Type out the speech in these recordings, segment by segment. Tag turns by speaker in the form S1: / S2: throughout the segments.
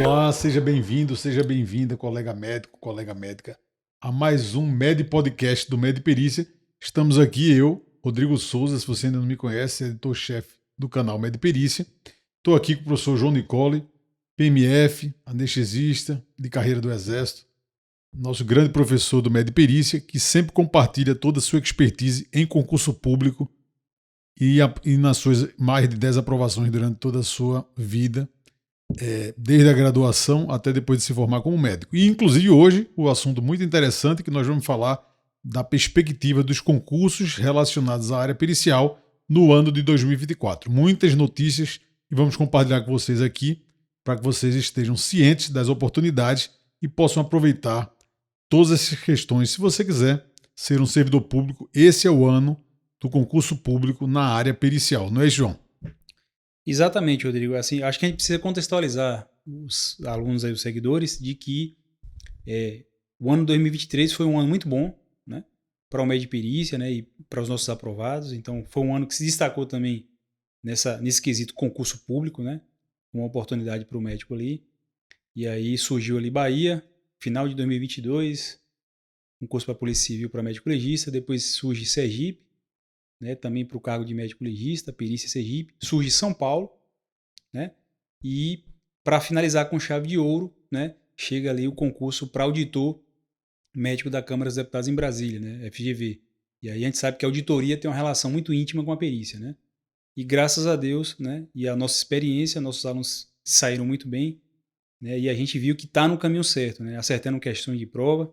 S1: Olá, seja bem-vindo, seja bem-vinda, colega médico, colega médica, a mais um Med Podcast do Med Perícia. Estamos aqui, eu, Rodrigo Souza, se você ainda não me conhece, editor-chefe do canal Med Perícia. Estou aqui com o professor João Nicole, PMF, anestesista de carreira do Exército, nosso grande professor do Med Perícia, que sempre compartilha toda a sua expertise em concurso público e nas suas mais de 10 aprovações durante toda a sua vida, desde a graduação até depois de se formar como médico. E, inclusive, hoje, o assunto muito interessante que nós vamos falar da perspectiva dos concursos relacionados à área pericial no ano de 2024. Muitas notícias e vamos compartilhar com vocês aqui para que vocês estejam cientes das oportunidades e possam aproveitar todas essas questões. Se você quiser ser um servidor público, esse é o ano do concurso público na área pericial, não é, João?
S2: Exatamente, Rodrigo. Assim, acho que a gente precisa contextualizar os alunos aí, os seguidores, de que o ano 2023 foi um ano muito bom, né, para o Med Perícia, né, e para os nossos aprovados. Então, foi um ano que se destacou também nesse quesito concurso público, né, uma oportunidade para o médico ali. E aí surgiu ali Bahia, final de 2022, concurso para Polícia Civil para médico legista. Depois surge Sergipe, né, também para o cargo de médico legista, perícia Sergipe. Surge São Paulo, né, e para finalizar com chave de ouro, né, chega ali o concurso para auditor médico da Câmara dos Deputados em Brasília, né, FGV. E aí a gente sabe que a auditoria tem uma relação muito íntima com a perícia, né? E graças a Deus, né, e a nossa experiência, nossos alunos saíram muito bem, né, e a gente viu que está no caminho certo, né, acertando questões de prova,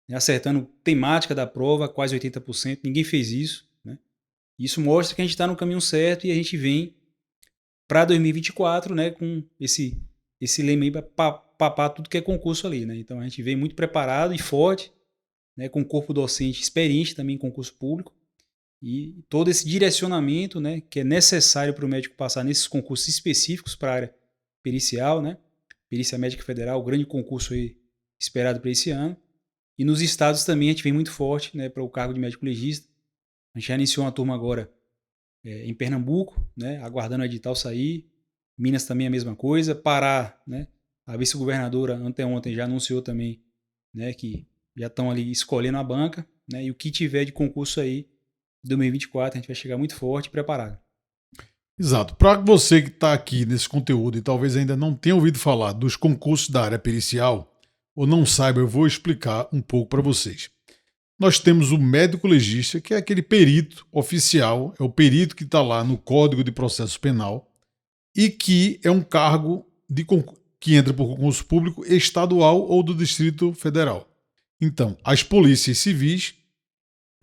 S2: né, acertando temática da prova, quase 80%. Ninguém fez isso, né? Isso mostra que a gente está no caminho certo e a gente vem para 2024, né, com esse lema aí para papar tudo que é concurso ali, né? Então a gente vem muito preparado e forte, né, com um corpo docente experiente também em concurso público e todo esse direcionamento, né, que é necessário para o médico passar nesses concursos específicos para a área pericial, né? Perícia Médica Federal, o grande concurso aí esperado para esse ano. E nos estados também a gente vem muito forte, né, para o cargo de médico legista. A gente já iniciou uma turma agora em Pernambuco, né, aguardando o edital sair. Minas também a mesma coisa. Pará, né, a vice-governadora anteontem já anunciou também, né, que já estão ali escolhendo a banca, né, e o que tiver de concurso aí, 2024, a gente vai chegar muito forte e preparado.
S1: Exato. Para você que está aqui nesse conteúdo e talvez ainda não tenha ouvido falar dos concursos da área pericial, ou não saiba, eu vou explicar um pouco para vocês. Nós temos o médico legista, que é aquele perito oficial, é o perito que está lá no Código de Processo Penal e que é um cargo que entra por concurso público estadual ou do Distrito Federal. Então, as polícias civis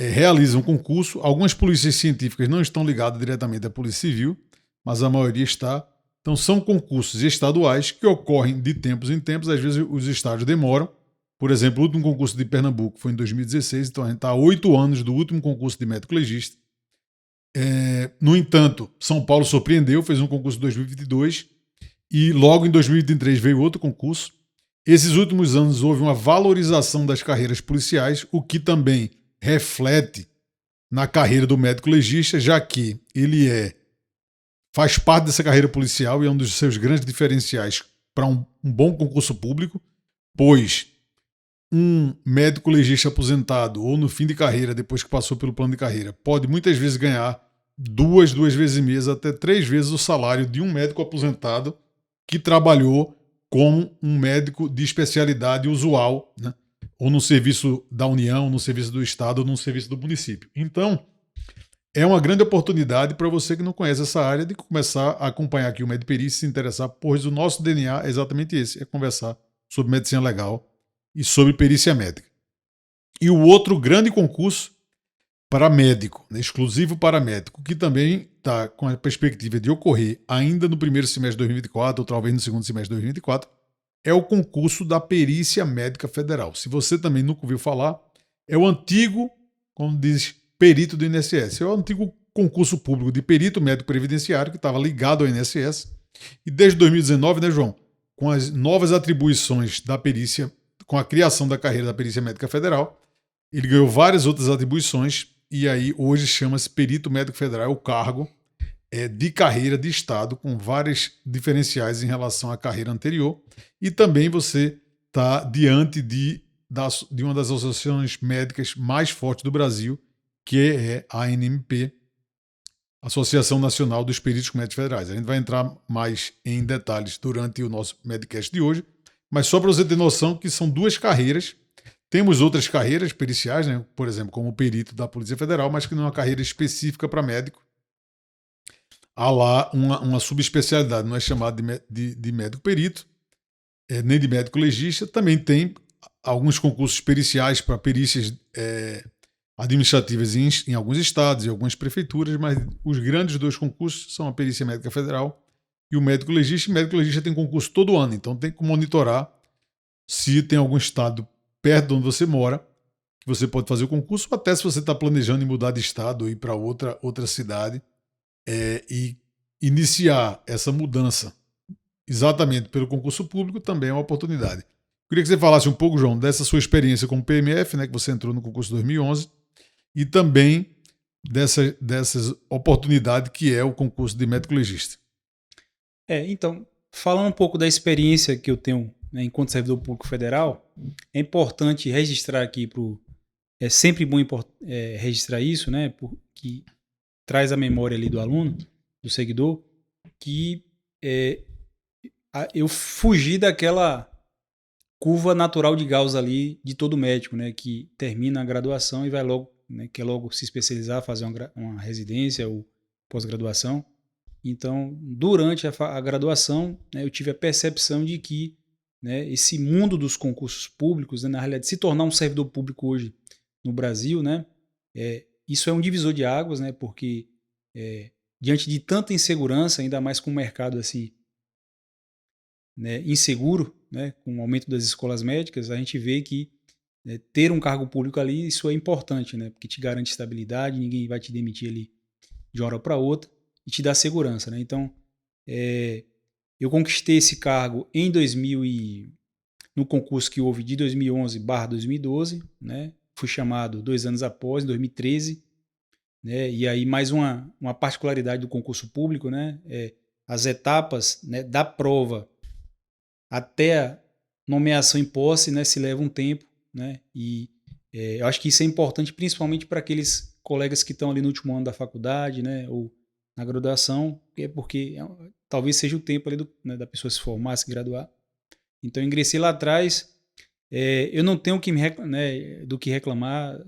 S1: realizam concurso. Algumas polícias científicas não estão ligadas diretamente à Polícia Civil, mas a maioria está. Então, são concursos estaduais que ocorrem de tempos em tempos. Às vezes, os estágios demoram. Por exemplo, o último concurso de Pernambuco foi em 2016, então a gente está há 8 anos do último concurso de médico legista. No entanto, São Paulo surpreendeu, fez um concurso em 2022 e logo em 2023 veio outro concurso. Esses últimos anos houve uma valorização das carreiras policiais, o que também reflete na carreira do médico legista, já que ele faz parte dessa carreira policial e é um dos seus grandes diferenciais para um bom concurso público, pois um médico legista aposentado ou no fim de carreira, depois que passou pelo plano de carreira, pode muitas vezes ganhar duas vezes e meia, até 3 vezes o salário de um médico aposentado que trabalhou como um médico de especialidade usual, né? Ou no serviço da União, no serviço do Estado, ou no serviço do município. Então, é uma grande oportunidade para você que não conhece essa área de começar a acompanhar aqui o Med Perícia, se interessar, pois o nosso DNA é exatamente esse, é conversar sobre medicina legal e sobre perícia médica. E o outro grande concurso para médico, né, exclusivo para médico, que também está com a perspectiva de ocorrer ainda no primeiro semestre de 2024, ou talvez no segundo semestre de 2024, é o concurso da Perícia Médica Federal. Se você também nunca ouviu falar, é o antigo, como diz, perito do INSS. É o antigo concurso público de perito médico previdenciário que estava ligado ao INSS. E desde 2019, né, João, com as novas atribuições da perícia, com a criação da carreira da Perícia Médica Federal, ele ganhou várias outras atribuições e aí hoje chama-se Perito Médico Federal, é o cargo de carreira de Estado, com vários diferenciais em relação à carreira anterior. E também você está diante de uma das associações médicas mais fortes do Brasil, que é a ANMP, Associação Nacional dos Peritos Médicos Federais. A gente vai entrar mais em detalhes durante o nosso Medcast de hoje, mas só para você ter noção que são duas carreiras. Temos outras carreiras periciais, né? Por exemplo, como perito da Polícia Federal, mas que não é uma carreira específica para médico. Há lá uma subespecialidade, não é chamado de médico perito, nem de médico legista. Também tem alguns concursos periciais para perícias administrativas em alguns estados e algumas prefeituras, mas os grandes dois concursos são a Perícia Médica Federal e o Médico Legista. E o Médico Legista tem concurso todo ano, então tem que monitorar se tem algum estado perto de onde você mora, que você pode fazer o concurso, ou até se você está planejando em mudar de estado ou ir para outra cidade e iniciar essa mudança exatamente pelo concurso público também é uma oportunidade. Queria que você falasse um pouco, João, dessa sua experiência como PMF, né, que você entrou no concurso 2011, e também dessas oportunidades que é o concurso de médico legista.
S2: Então, falando um pouco da experiência que eu tenho, né, enquanto servidor público federal, é importante registrar aqui é sempre bom registrar isso, né, porque traz a memória ali do aluno, do seguidor, que eu fugi daquela curva natural de Gauss ali de todo médico, né, que termina a graduação e vai logo, né, quer logo se especializar, fazer uma residência ou pós-graduação. Então, durante a graduação, né, eu tive a percepção de que, né, esse mundo dos concursos públicos, né, na realidade, se tornar um servidor público hoje no Brasil, né, isso é um divisor de águas, né, porque diante de tanta insegurança, ainda mais com o mercado assim, né, inseguro, né, com o aumento das escolas médicas, a gente vê que ter um cargo público ali, isso é importante, né, porque te garante estabilidade, ninguém vai te demitir ali de uma hora para outra e te dá segurança, né? Então, eu conquistei esse cargo em no concurso que houve de 2011/2012, né? Fui chamado 2 anos após, em 2013, né? E aí mais uma particularidade do concurso público, né? As etapas, né, da prova até a nomeação em posse, né, se leva um tempo, né? E eu acho que isso é importante principalmente para aqueles colegas que estão ali no último ano da faculdade, né, ou na graduação, porque talvez seja o tempo ali né, da pessoa se formar, se graduar. Então eu ingressei lá atrás, eu não tenho do que reclamar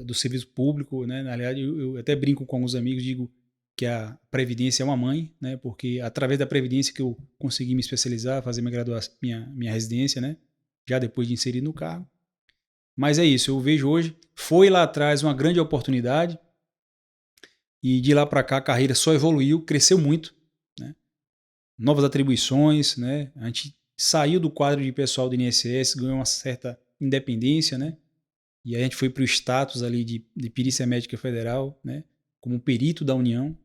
S2: do serviço público, né? Na realidade, eu até brinco com alguns amigos, digo que a Previdência é uma mãe, né? Porque através da Previdência que eu consegui me especializar, fazer minha graduação, minha residência, né? Já depois de inserir no cargo. Mas é isso, eu vejo hoje, foi lá atrás uma grande oportunidade e de lá para cá a carreira só evoluiu, cresceu muito, né? Novas atribuições, né? A gente saiu do quadro de pessoal do INSS, ganhou uma certa independência, né? E aí a gente foi para o status ali de Perícia Médica Federal, né? Como perito da União.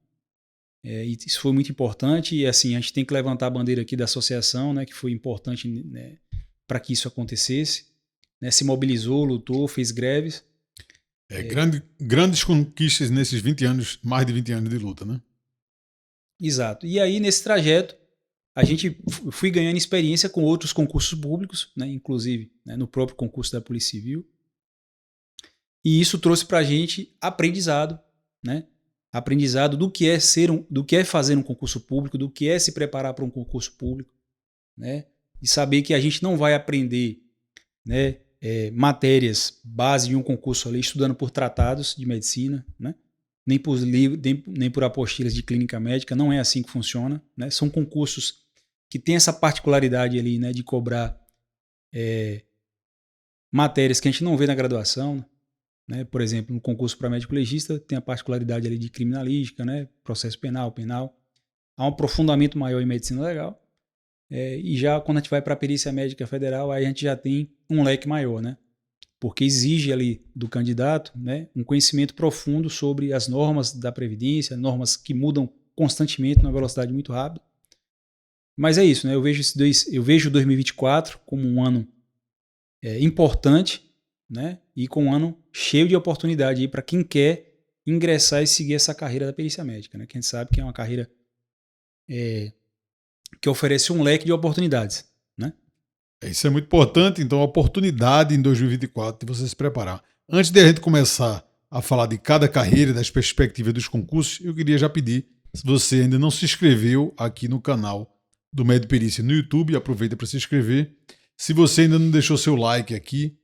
S2: E isso foi muito importante e assim, a gente tem que levantar a bandeira aqui da associação, né? Que foi importante, né, para que isso acontecesse. Né? Se mobilizou, lutou, fez greves.
S1: Grandes conquistas nesses 20 anos, mais de 20 anos de luta, né?
S2: Exato. E aí, nesse trajeto, fui ganhando experiência com outros concursos públicos, né? Inclusive, né, no próprio concurso da Polícia Civil. E isso trouxe para a gente aprendizado, né? Aprendizado do que é fazer um concurso público, do que é se preparar para um concurso público, né? E saber que a gente não vai aprender, né, matérias base de um concurso ali estudando por tratados de medicina, né? Nem por livros, nem por apostilas de clínica médica, não é assim que funciona, né? São concursos que têm essa particularidade ali, né, de cobrar matérias que a gente não vê na graduação, né? Por exemplo, no concurso para médico legista tem a particularidade ali de criminalística, né? Processo penal. Há um aprofundamento maior em medicina legal. E já quando a gente vai para a Perícia Médica Federal, aí a gente já tem um leque maior, né? Porque exige ali do candidato, né, um conhecimento profundo sobre as normas da Previdência, normas que mudam constantemente numa velocidade muito rápida. Mas é isso, né? Eu vejo 2024 como um ano importante, né? E com um ano cheio de oportunidade para quem quer ingressar e seguir essa carreira da perícia médica, né? Que a gente sabe que é uma carreira que oferece um leque de oportunidades, né?
S1: Isso é muito importante, então a oportunidade em 2024 de você se preparar. Antes de a gente começar a falar de cada carreira, das perspectivas dos concursos, eu queria já pedir, se você ainda não se inscreveu aqui no canal do Med Perícia no YouTube, aproveita para se inscrever. Se você ainda não deixou seu like aqui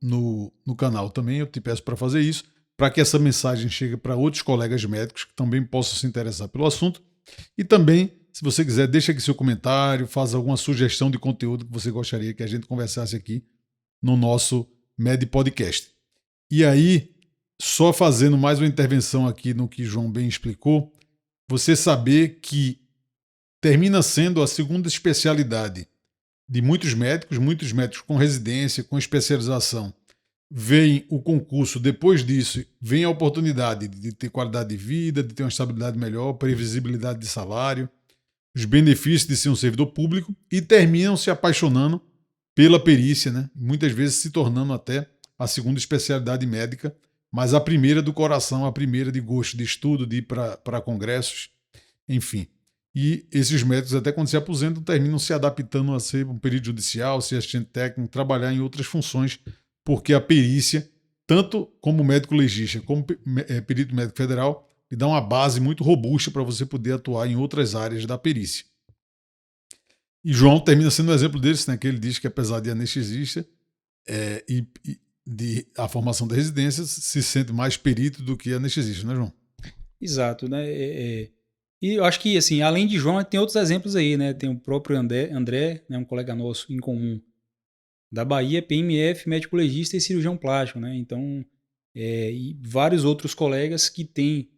S1: no canal também, eu te peço para fazer isso, para que essa mensagem chegue para outros colegas médicos que também possam se interessar pelo assunto. E também, se você quiser, deixa aqui seu comentário, faz alguma sugestão de conteúdo que você gostaria que a gente conversasse aqui no nosso Med Podcast. E aí, só fazendo mais uma intervenção aqui no que João bem explicou, você saber que termina sendo a segunda especialidade de muitos médicos com residência, com especialização, veem o concurso, depois disso, vem a oportunidade de ter qualidade de vida, de ter uma estabilidade melhor, previsibilidade de salário, os benefícios de ser um servidor público e terminam se apaixonando pela perícia, né? Muitas vezes se tornando até a segunda especialidade médica, mas a primeira do coração, a primeira de gosto de estudo, de ir para congressos, enfim. E esses médicos, até quando se aposentam, terminam se adaptando a ser um perito judicial, ser assistente técnico, trabalhar em outras funções, porque a perícia, tanto como médico legista, como perito médico federal, lhe dá uma base muito robusta para você poder atuar em outras áreas da perícia. E João termina sendo um exemplo desse, né, que ele diz que apesar de anestesista e de a formação da residência, se sente mais perito do que anestesista, né, João?
S2: Exato, né? E eu acho que, assim, além de João, tem outros exemplos aí, né? Tem o próprio André, né, um colega nosso em comum da Bahia, PMF, médico legista e cirurgião plástico, né? Então, e vários outros colegas que têm,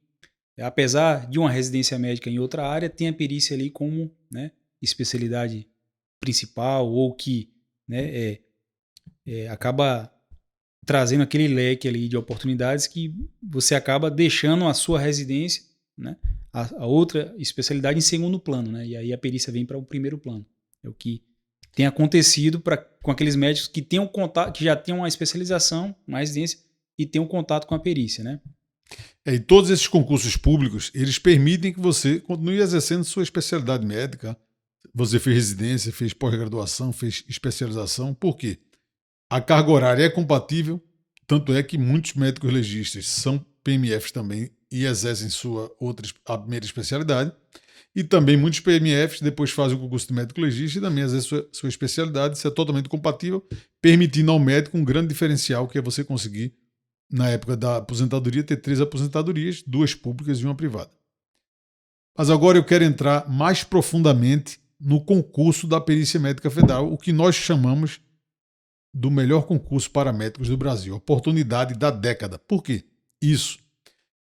S2: apesar de uma residência médica em outra área, tem a perícia ali como, né, especialidade principal ou que, né, acaba trazendo aquele leque ali de oportunidades que você acaba deixando a sua residência, né, a outra especialidade em segundo plano, né, e aí a perícia vem para o primeiro plano. É o que tem acontecido com aqueles médicos que têm um contato, que já têm uma especialização, uma residência e têm um contato com a perícia, né?
S1: E todos esses concursos públicos, eles permitem que você continue exercendo sua especialidade médica. Você fez residência, fez pós-graduação, fez especialização. Por quê? A carga horária é compatível, tanto é que muitos médicos legistas são PMFs também e exercem a primeira especialidade. E também muitos PMFs depois fazem o concurso de médico legista e também exercem sua especialidade. Isso é totalmente compatível, permitindo ao médico um grande diferencial, que é você conseguir, na época da aposentadoria, ter 3 aposentadorias, 2 públicas e 1 privada. Mas agora eu quero entrar mais profundamente no concurso da Perícia Médica Federal, o que nós chamamos do melhor concurso para médicos do Brasil, oportunidade da década. Por quê? Isso.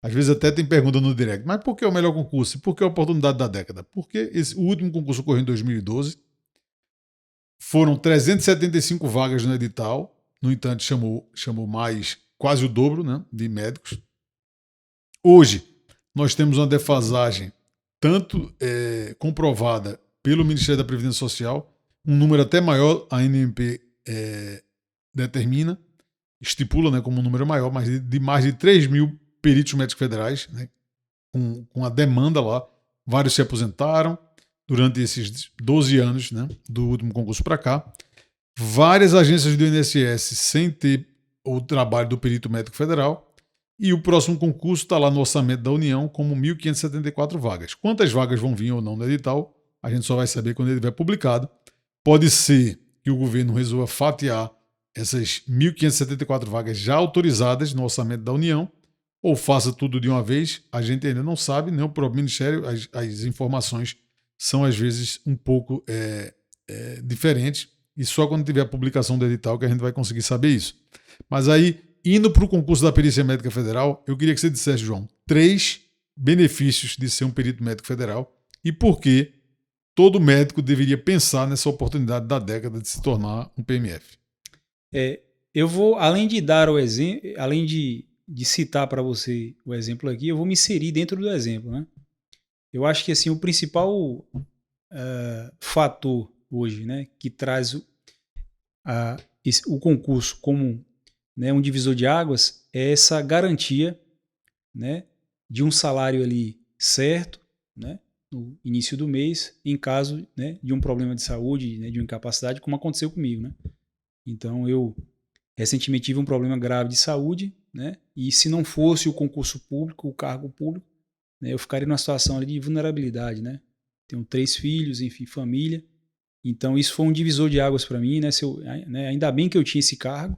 S1: Às vezes até tem pergunta no direct, mas por que o melhor concurso? Por que a oportunidade da década? Porque o último concurso ocorreu em 2012, foram 375 vagas no edital, no entanto chamou mais, quase o dobro, né, de médicos. Hoje nós temos uma defasagem tanto comprovada pelo Ministério da Previdência Social, um número até maior, a ANMP determina, estipula, né, como um número maior, mas de mais de 3 mil peritos médicos federais, né, com a demanda lá. Vários se aposentaram durante esses 12 anos, né, do último concurso para cá. Várias agências do INSS sem ter o trabalho do perito médico federal. E o próximo concurso está lá no orçamento da União como 1.574 vagas. Quantas vagas vão vir ou não no edital, a gente só vai saber quando ele estiver publicado. Pode ser que o governo resolva fatiar essas 1.574 vagas já autorizadas no orçamento da União, ou faça tudo de uma vez. A gente ainda não sabe, nem o próprio Ministério, as informações são às vezes um pouco diferentes, e só quando tiver a publicação do edital que a gente vai conseguir saber isso. Mas aí, indo para o concurso da Perícia Médica Federal, eu queria que você dissesse, João, 3 benefícios de ser um perito médico federal e por que todo médico deveria pensar nessa oportunidade da década de se tornar um PMF.
S2: Eu vou, além de dar o exemplo, além de citar para você o exemplo aqui, eu vou me inserir dentro do exemplo, né? Eu acho que assim, o principal fator hoje, né, que traz o concurso como, né, um divisor de águas é essa garantia, né, de um salário ali certo, né, no início do mês, em caso, né, de um problema de saúde, né, de uma incapacidade, como aconteceu comigo, né? Então eu recentemente tive um problema grave de saúde, né? E se não fosse o concurso público, o cargo público, né, eu ficaria numa situação ali de vulnerabilidade, né? Tenho 3 filhos, enfim, família. Então isso foi um divisor de águas para mim, né? Né? Ainda bem que eu tinha esse cargo.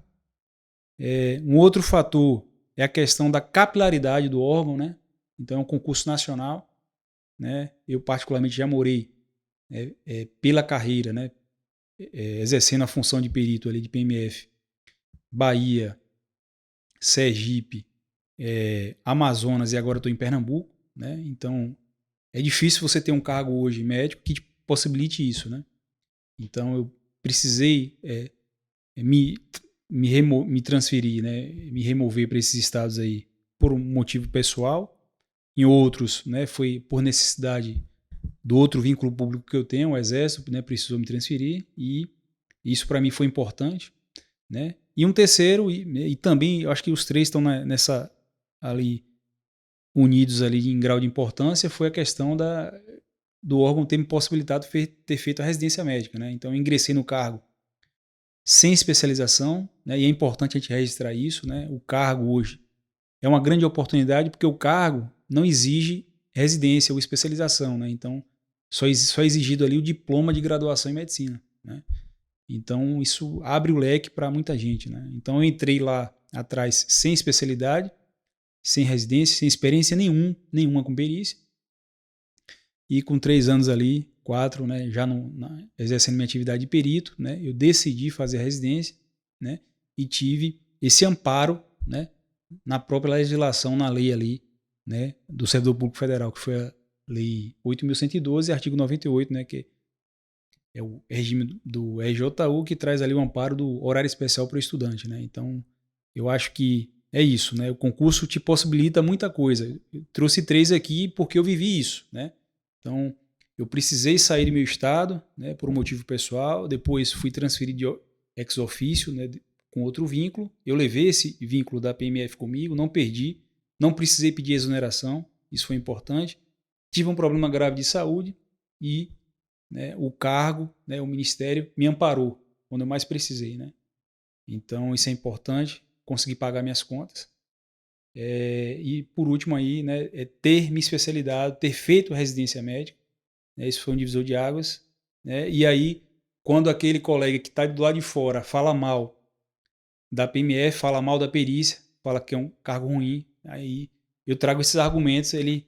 S2: Um outro fator é a questão da capilaridade do órgão, né? Então é um concurso nacional, né? Eu particularmente já morei pela carreira, né? Exercendo a função de perito ali de PMF, Bahia, Sergipe, Amazonas e agora estou em Pernambuco, né? Então é difícil você ter um cargo hoje médico que te possibilite isso, né? Então eu precisei me transferir, né? Me remover para esses estados aí por um motivo pessoal. Em outros, né? Foi por necessidade do outro vínculo público que eu tenho, o Exército, né? Precisou me transferir e isso para mim foi importante, né? E um terceiro, e também eu acho que os três estão nessa ali unidos ali em grau de importância, foi a questão do órgão ter me possibilitado ter feito a residência médica, né? Então eu ingressei no cargo sem especialização, né? E é importante a gente registrar isso, né? O cargo hoje é uma grande oportunidade porque o cargo não exige residência ou especialização, né? Então só é exigido ali o diploma de graduação em medicina, né? Então isso abre o leque para muita gente, né? Então eu entrei lá atrás sem especialidade, sem residência, sem experiência nenhuma com perícia, e com 3 anos ali, 4, né, já exercendo minha atividade de perito, né, eu decidi fazer a residência, né, e tive esse amparo, né, na própria legislação, na lei ali, né, do Servidor Público Federal, que foi a Lei 8.112, artigo 98, né, que é o regime do RJU, que traz ali o amparo do horário especial para o estudante, né. Então, eu acho que é isso, né, o concurso te possibilita muita coisa. Eu trouxe 3 aqui porque eu vivi isso, né. Então, eu precisei sair do meu estado, né, por um motivo pessoal, depois fui transferido de ex officio, né, com outro vínculo. Eu levei esse vínculo da PMF comigo, não perdi, não precisei pedir exoneração, isso foi importante. Tive um problema grave de saúde e, né, o cargo, né, o ministério me amparou quando eu mais precisei, né? Então, isso é importante, consegui pagar minhas contas. E por último aí, né, ter me especializado, ter feito residência médica, né, isso foi um divisor de águas, né, e aí quando aquele colega que está do lado de fora fala mal da PMF, fala mal da perícia, fala que é um cargo ruim, aí eu trago esses argumentos, ele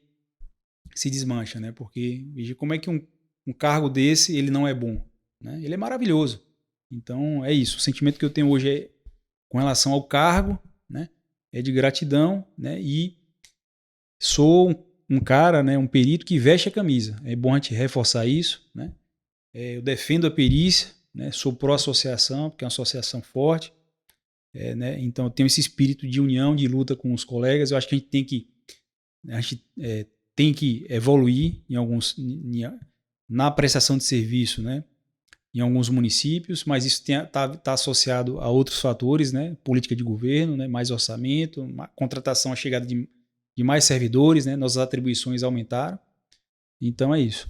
S2: se desmancha, né, porque veja como é que um cargo desse ele não é bom, né, ele é maravilhoso. Então é isso, o sentimento que eu tenho hoje com relação ao cargo, né, é de gratidão, né, e sou um cara, né, um perito que veste a camisa. É bom a gente reforçar isso, né? Eu defendo a perícia, né, sou pró-associação, porque é uma associação forte, né, então eu tenho esse espírito de união, de luta com os colegas. Eu acho que a gente tem que evoluir na prestação de serviço, né, em alguns municípios, mas isso tá associado a outros fatores, né, política de governo, né, mais orçamento, contratação, a chegada de mais servidores, né, nossas atribuições aumentaram. Então é isso.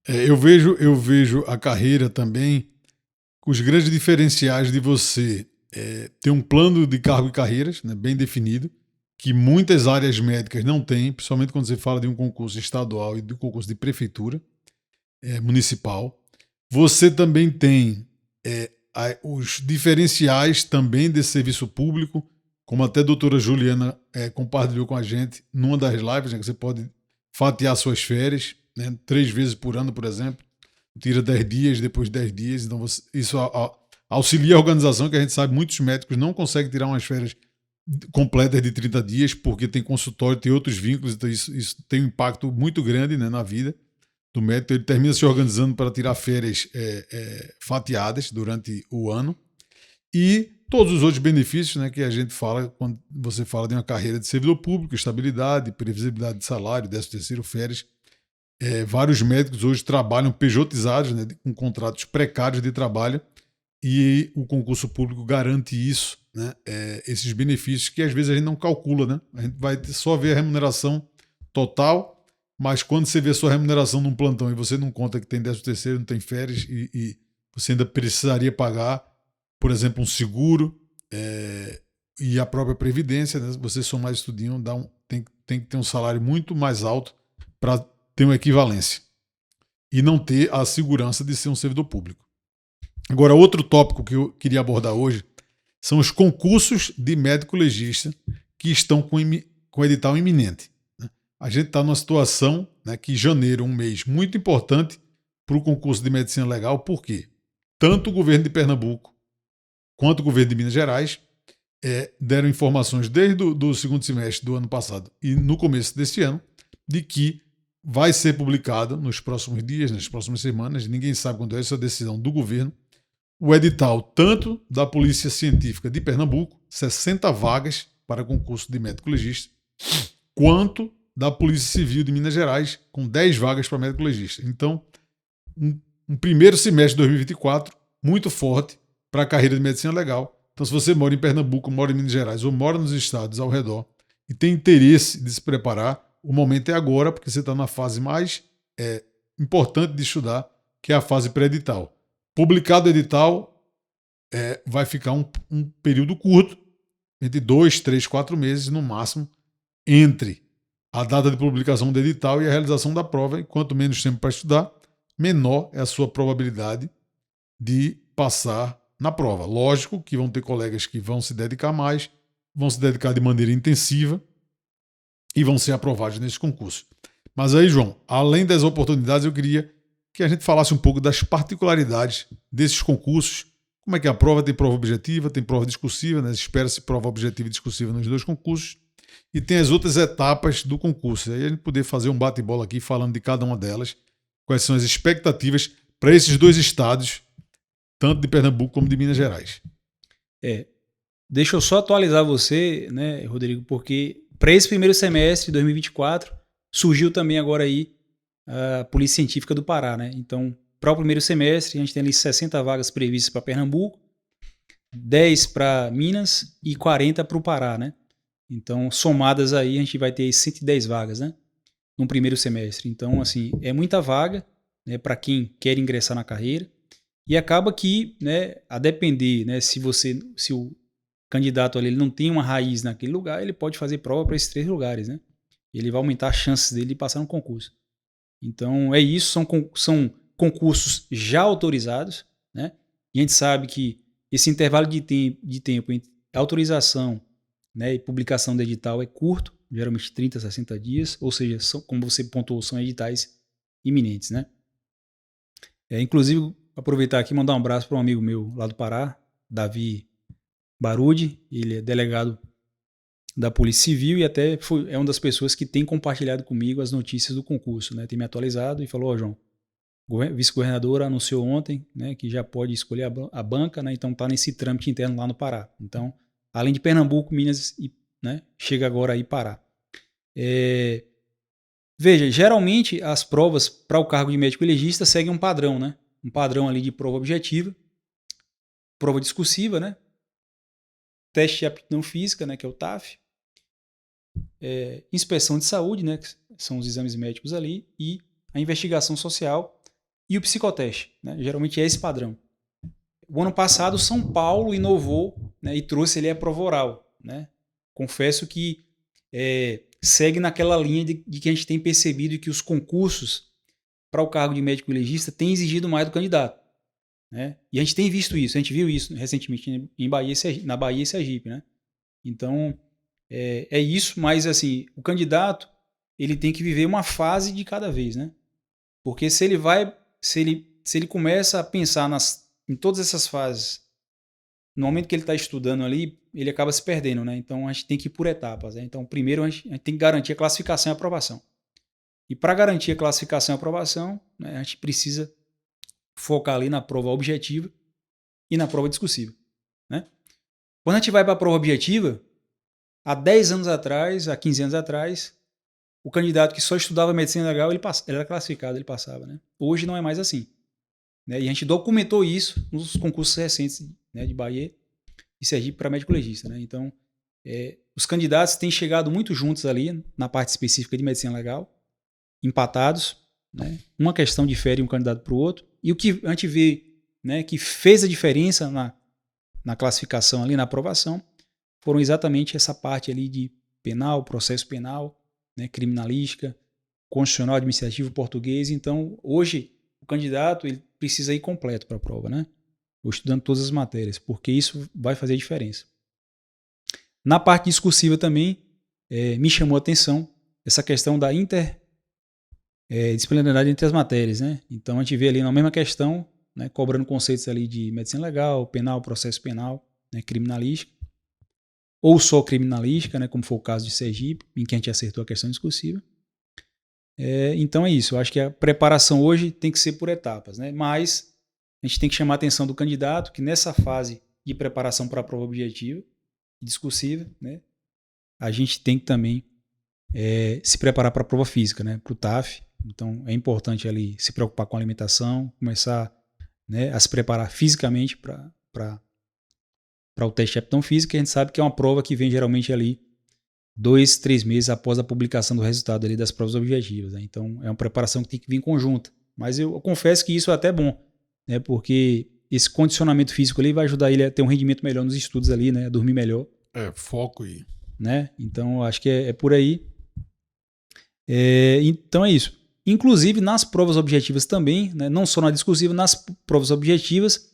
S1: Eu vejo a carreira também com os grandes diferenciais de você ter um plano de cargo e carreiras, né, bem definido, que muitas áreas médicas não têm, principalmente quando você fala de um concurso estadual e de um concurso de prefeitura municipal. Você também tem os diferenciais também desse serviço público, como até a doutora Juliana compartilhou com a gente numa das lives, né, que você pode fatiar suas férias, né, 3 vezes por ano, por exemplo, tira 10 dias, depois 10 dias, então isso auxilia a organização, que a gente sabe muitos médicos não conseguem tirar umas férias completas de 30 dias, porque tem consultório, tem outros vínculos, então isso tem um impacto muito grande, né, na vida do médico. Ele termina se organizando para tirar férias fatiadas durante o ano. E todos os outros benefícios, né, que a gente fala quando você fala de uma carreira de servidor público, estabilidade, previsibilidade de salário, 13º, férias. Vários médicos hoje trabalham pejotizados, né, com contratos precários de trabalho, e o concurso público garante isso, né, esses benefícios que às vezes a gente não calcula, né? A gente vai só ver a remuneração total, mas quando você vê a sua remuneração num plantão e você não conta que tem 13º, não tem férias e você ainda precisaria pagar, por exemplo, um seguro e a própria previdência, né? Você somar isso tudinho, tem que ter um salário muito mais alto para ter uma equivalência e não ter a segurança de ser um servidor público. Agora, outro tópico que eu queria abordar hoje são os concursos de médico legista que estão com edital iminente. A gente está numa situação, né, que janeiro é um mês muito importante para o concurso de medicina legal, porque tanto o governo de Pernambuco quanto o governo de Minas Gerais deram informações desde o segundo semestre do ano passado e no começo desse ano de que vai ser publicado nos próximos dias, nas próximas semanas, ninguém sabe quando é essa decisão do governo, o edital tanto da Polícia Científica de Pernambuco, 60 vagas para concurso de médico legista, quanto da Polícia Civil de Minas Gerais, com 10 vagas para médico legista. Então, um primeiro semestre de 2024 muito forte para a carreira de medicina legal. Então, se você mora em Pernambuco, mora em Minas Gerais ou mora nos estados ao redor e tem interesse de se preparar, o momento é agora, porque você está na fase mais importante de estudar, que é a fase pré-edital. Publicado o edital, vai ficar um período curto, entre 2, 3, 4 meses no máximo, entre a data de publicação do edital e a realização da prova. E quanto menos tempo para estudar, menor é a sua probabilidade de passar na prova. Lógico que vão ter colegas que vão se dedicar mais, vão se dedicar de maneira intensiva e vão ser aprovados nesse concurso. Mas aí, João, além das oportunidades, eu queria que a gente falasse um pouco das particularidades desses concursos. Como é que é a prova? Tem prova objetiva, tem prova discursiva, né? Espera-se prova objetiva e discursiva nos dois concursos. E tem as outras etapas do concurso. Aí a gente poder fazer um bate-bola aqui falando de cada uma delas, quais são as expectativas para esses dois estados, tanto de Pernambuco como de Minas Gerais.
S2: Deixa eu só atualizar você, né, Rodrigo, porque para esse primeiro semestre de 2024 surgiu também agora aí a Polícia Científica do Pará, né? Então, para o primeiro semestre, a gente tem ali 60 vagas previstas para Pernambuco, 10 para Minas e 40 para o Pará, né? Então, somadas aí, a gente vai ter 110 vagas, né? No primeiro semestre. Então, assim, é muita vaga, né, para quem quer ingressar na carreira. E acaba que, né, a depender, né, se o candidato ali ele não tem uma raiz naquele lugar, ele pode fazer prova para esses 3 lugares, né? Ele vai aumentar as chances dele de passar no concurso. Então, é isso, são concursos já autorizados, né? E a gente sabe que esse intervalo de tempo entre autorização, né, e publicação do edital é curto, geralmente 30 a 60 dias, ou seja, como você pontuou, são editais iminentes, né? Inclusive, aproveitar aqui e mandar um abraço para um amigo meu lá do Pará, Davi Barudi, ele é delegado da Polícia Civil e até é uma das pessoas que tem compartilhado comigo as notícias do concurso, né? Tem me atualizado e falou, João, o vice-governador anunciou ontem, né, que já pode escolher a banca, né? Então está nesse trâmite interno lá no Pará. Então, além de Pernambuco, Minas, né, chega agora aí Pará. Veja, geralmente as provas para o cargo de médico legista seguem um padrão, né? Um padrão ali de prova objetiva, prova discursiva, né? Teste de aptidão física, né, que é o TAF, inspeção de saúde, né, que são os exames médicos ali, e a investigação social e o psicoteste, né? Geralmente é esse padrão. O ano passado, São Paulo inovou, né, e trouxe ali a prova oral, né? Confesso que segue naquela linha de que a gente tem percebido que os concursos para o cargo de médico legista têm exigido mais do candidato, né? E a gente tem visto isso, a gente viu isso recentemente na Bahia e Sergipe, né? Então, é isso, mas assim, o candidato ele tem que viver uma fase de cada vez, né? Porque se ele começa a pensar em todas essas fases, no momento que ele está estudando ali, ele acaba se perdendo, né? Então a gente tem que ir por etapas, né? Então primeiro a gente tem que garantir a classificação e a aprovação. E para garantir a classificação e a aprovação, né, a gente precisa focar ali na prova objetiva e na prova discursiva, né? Quando a gente vai para a prova objetiva, há 10 anos atrás, há 15 anos atrás, o candidato que só estudava medicina legal, ele era classificado, ele passava, né? Hoje não é mais assim, né? E a gente documentou isso nos concursos recentes, né, de Bahia e Sergipe para médico legista, né? Então, os candidatos têm chegado muito juntos ali na parte específica de medicina legal, empatados, né? Uma questão difere um candidato para o outro, e o que a gente vê, né, que fez a diferença na classificação ali, na aprovação, foram exatamente essa parte ali de penal, processo penal, né, criminalística, constitucional, administrativo, português. Então, hoje, o candidato ele precisa ir completo para a prova, né? Ou estudando todas as matérias, porque isso vai fazer a diferença. Na parte discursiva também, me chamou a atenção essa questão da interdisciplinaridade entre as matérias, né? Então, a gente vê ali na mesma questão, né, cobrando conceitos ali de medicina legal, penal, processo penal, né, criminalística, ou só criminalística, né, como foi o caso de Sergipe, em que a gente acertou a questão discursiva. Então é isso, eu acho que a preparação hoje tem que ser por etapas, né? Mas a gente tem que chamar a atenção do candidato que nessa fase de preparação para a prova objetiva e discursiva, né, a gente tem que também se preparar para a prova física, né, para o TAF. Então é importante ali se preocupar com a alimentação, começar, né, a se preparar fisicamente para o teste de aptidão física. A gente sabe que é uma prova que vem geralmente ali 2, 3 meses após a publicação do resultado ali das provas objetivas, né? Então é uma preparação que tem que vir conjunta. Mas eu confesso que isso é até bom, né? Porque esse condicionamento físico ali vai ajudar ele a ter um rendimento melhor nos estudos ali, né? A dormir melhor.
S1: Foco aí.
S2: Né? Então eu acho que é por aí. Então é isso. Inclusive nas provas objetivas também, né? Não só na discursiva, nas provas objetivas,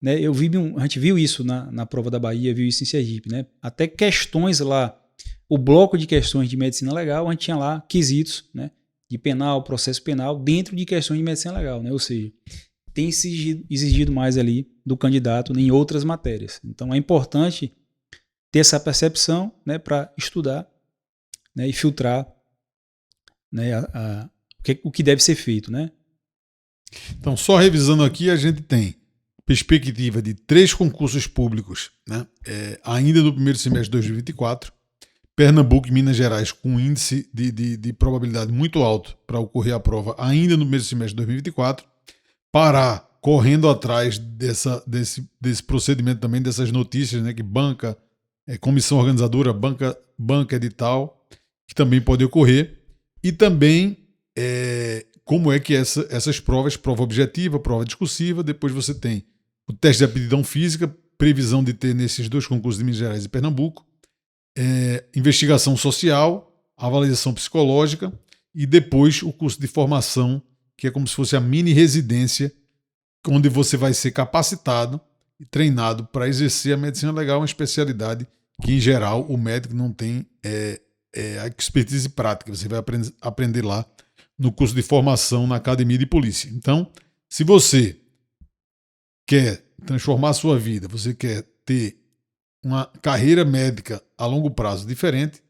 S2: né? A gente viu isso na prova da Bahia, viu isso em Sergipe, né? Até questões lá, o bloco de questões de medicina legal, a gente tinha lá quesitos, né, de penal, processo penal, dentro de questões de medicina legal, né? Ou seja, tem exigido mais ali do candidato em outras matérias. Então é importante ter essa percepção, né, para estudar, né, e filtrar, né, o que deve ser feito, né?
S1: Então, só revisando aqui, a gente tem perspectiva de 3 concursos públicos, né, ainda no primeiro semestre de 2024. Pernambuco e Minas Gerais com um índice de probabilidade muito alto para ocorrer a prova ainda no primeiro semestre de 2024. Pará correndo atrás desse procedimento também, dessas notícias, né, que banca, comissão organizadora, banca edital, que também pode ocorrer. E também como é que essas provas, prova objetiva, prova discursiva, depois você tem o teste de aptidão física, previsão de ter nesses 2 concursos de Minas Gerais e Pernambuco, investigação social, avaliação psicológica e depois o curso de formação, que é como se fosse a mini residência, onde você vai ser capacitado e treinado para exercer a medicina legal, uma especialidade que, em geral, o médico não tem a expertise prática. Você vai aprender lá no curso de formação na Academia de Polícia. Então, se você quer transformar a sua vida, você quer ter uma carreira médica a longo prazo diferente,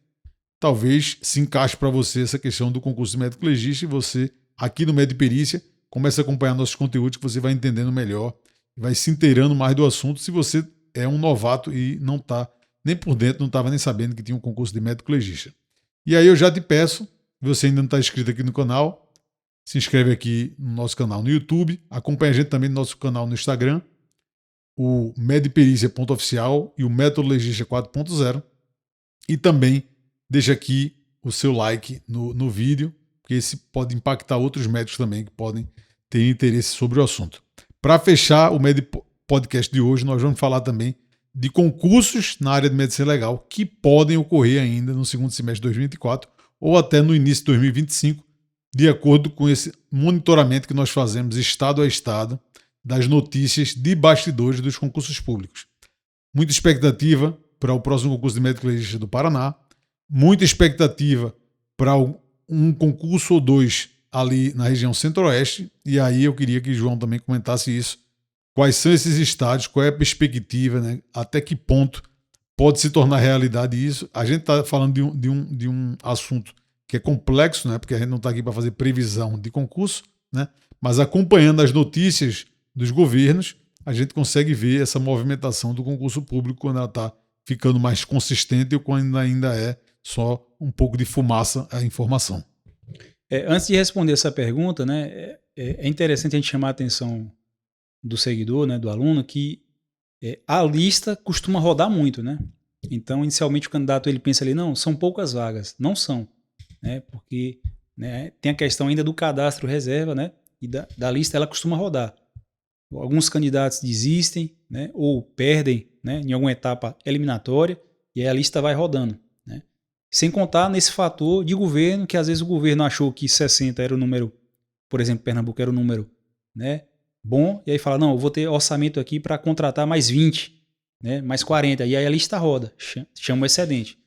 S1: talvez se encaixe para você essa questão do concurso de médico legista e você, aqui no Med Perícia, comece a acompanhar nossos conteúdos que você vai entendendo melhor, vai se inteirando mais do assunto. Se você é um novato e não está nem por dentro, não estava nem sabendo que tinha um concurso de médico legista. E aí eu já te peço, se você ainda não está inscrito aqui no canal, se inscreve aqui no nosso canal no YouTube, acompanha a gente também no nosso canal no Instagram, o medperícia.oficial e o Método Legista 4.0. E também deixa aqui o seu like no vídeo, porque esse pode impactar outros médicos também que podem ter interesse sobre o assunto. Para fechar o Med Podcast de hoje, nós vamos falar também de concursos na área de medicina legal que podem ocorrer ainda no segundo semestre de 2024 ou até no início de 2025, de acordo com esse monitoramento que nós fazemos estado a estado das notícias de bastidores dos concursos públicos. Muita expectativa para o próximo concurso de médico legista do Paraná, muita expectativa para um concurso ou 2 ali na região centro-oeste, e aí eu queria que o João também comentasse isso. Quais são esses estádios, qual é a perspectiva, né? Até que ponto pode se tornar realidade isso? A gente está falando de um assunto que é complexo, né? Porque a gente não está aqui para fazer previsão de concurso, né? Mas acompanhando as notícias dos governos, a gente consegue ver essa movimentação do concurso público quando ela está ficando mais consistente ou quando ainda é só um pouco de fumaça a informação.
S2: Antes de responder essa pergunta, né, é interessante a gente chamar a atenção do seguidor, né, do aluno, que A lista costuma rodar muito, né? Então, inicialmente, o candidato ele pensa ali, não, são poucas vagas. Não são, né? Porque, né, tem a questão ainda do cadastro reserva, né? E da lista ela costuma rodar. Alguns candidatos desistem, né? Ou perdem, né? Em alguma etapa eliminatória, e aí a lista vai rodando, né? Sem contar nesse fator de governo, que às vezes o governo achou que 60 era o número, por exemplo, Pernambuco era o número, né, bom, e aí fala, não, eu vou ter orçamento aqui para contratar mais 20, né, mais 40, e aí a lista roda, chama o excedente.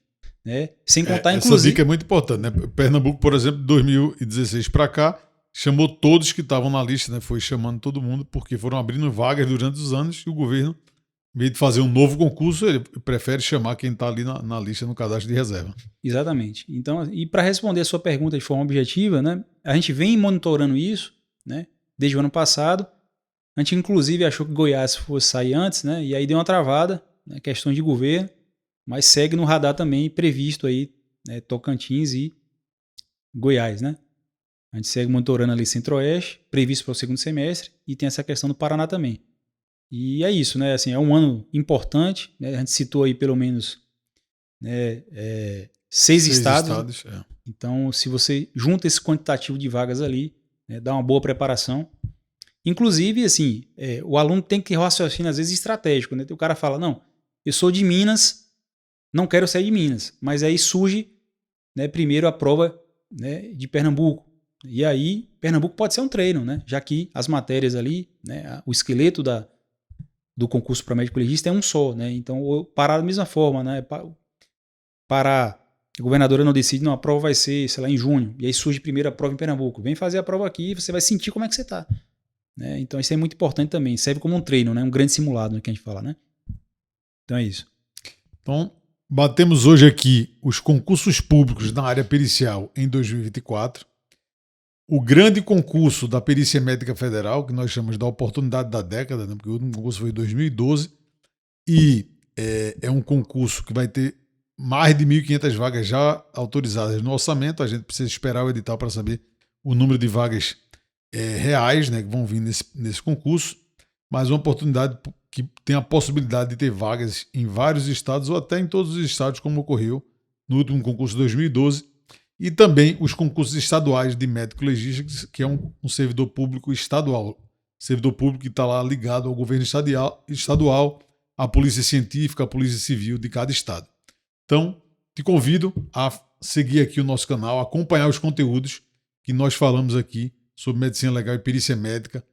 S2: Né? Sem contar,
S1: Essa
S2: inclusive...
S1: dica é muito importante, né? Pernambuco, por exemplo, de 2016 para cá, chamou todos que estavam na lista, né? Foi chamando todo mundo, porque foram abrindo vagas durante os anos e o governo, em vez de fazer um novo concurso, ele prefere chamar quem está ali na lista, no cadastro de reserva.
S2: Exatamente. Então, e para responder a sua pergunta de forma objetiva, né, a gente vem monitorando isso, né, desde o ano passado. A gente, inclusive, achou que Goiás fosse sair antes, né, e aí deu uma travada, né, questões de governo, mas segue no radar também previsto aí, né, Tocantins e Goiás, né? A gente segue monitorando ali Centro-Oeste, previsto para o segundo semestre, e tem essa questão do Paraná também. E é isso, né? Assim, é um ano importante, né? A gente citou aí pelo menos, né, seis estados.
S1: É.
S2: Então, se você junta esse quantitativo de vagas ali, né, dá uma boa preparação. Inclusive, assim, o aluno tem que raciocinar, às vezes, estratégico. Né? O cara fala, não, eu sou de Minas, não quero sair de Minas. Mas aí surge, né, primeiro a prova, né, de Pernambuco. E aí, Pernambuco pode ser um treino, né? Já que as matérias ali, né, o esqueleto do concurso para médico legista é um só. Né? Então, parar da mesma forma, né? Para a governadora não decide, não, a prova vai ser, sei lá, em junho. E aí surge primeiro a prova em Pernambuco. Vem fazer a prova aqui e você vai sentir como é que você está. Né? Então, isso é muito importante também. Serve como um treino, né? Um grande simulado, né, que a gente fala, né? Então, é isso.
S1: Então, batemos hoje aqui os concursos públicos na área pericial em 2024. O grande concurso da Perícia Médica Federal, que nós chamamos da oportunidade da década, né? Porque o último concurso foi em 2012. E é um concurso que vai ter mais de 1.500 vagas já autorizadas no orçamento. A gente precisa esperar o edital para saber o número de vagas reais, né, que vão vir nesse concurso. Mas uma oportunidade que tem a possibilidade de ter vagas em vários estados ou até em todos os estados, como ocorreu no último concurso de 2012. E também os concursos estaduais de médico legista, que é um servidor público estadual. Servidor público que está lá ligado ao governo estadual, à polícia científica, à polícia civil de cada estado. Então, te convido a seguir aqui o nosso canal, acompanhar os conteúdos que nós falamos aqui sobre medicina legal e perícia médica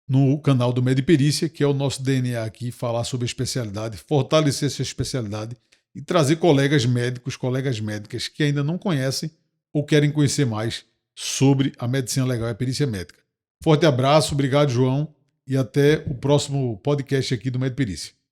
S1: no canal do Mediperícia, que é o nosso DNA aqui, falar sobre a especialidade, fortalecer essa especialidade e trazer colegas médicos, colegas médicas que ainda não conhecem ou querem conhecer mais sobre a medicina legal e a perícia médica. Forte abraço, obrigado, João, e até o próximo podcast aqui do Mediperícia.